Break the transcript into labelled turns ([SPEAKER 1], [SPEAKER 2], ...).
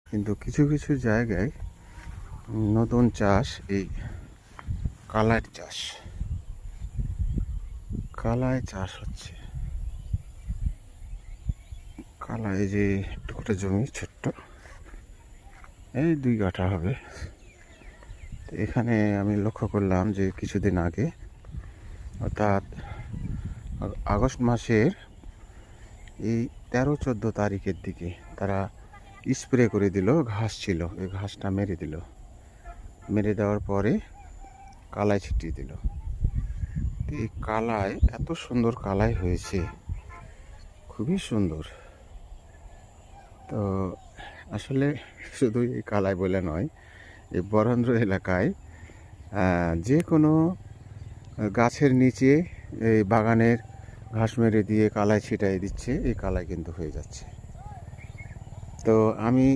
[SPEAKER 1] কিন্তু কিছু কিছু জায়গায় নতুন চাষ এই কালার চাষ, কালায় চাষ হচ্ছে। কালায় যে টুকরো জমি ছোট্ট, এই 2 কাঠা হবে। তো এখানে আমি লক্ষ্য করলাম যে কিছুদিন আগে, অর্থাৎ আগস্ট মাসের এই 13-14 তারিখের দিকে তারা স্প্রে করে দিল। ঘাস ছিল, এই ঘাসটা মেরে দিল। মেরে দেওয়ার পরে কালাই ছিটিয়ে দিল। এই কালাই এত সুন্দর কালাই হয়েছে, খুবই সুন্দর। তো আসলে শুধু এই কালাই বলে নয়, এই বরেন্দ্র এলাকায় যে কোনো গাছের নিচে এই বাগানের ঘাস মেরে দিয়ে কালাই ছিটাই দিচ্ছে, এই কালাই কিন্তু হয়ে যাচ্ছে। তো আমি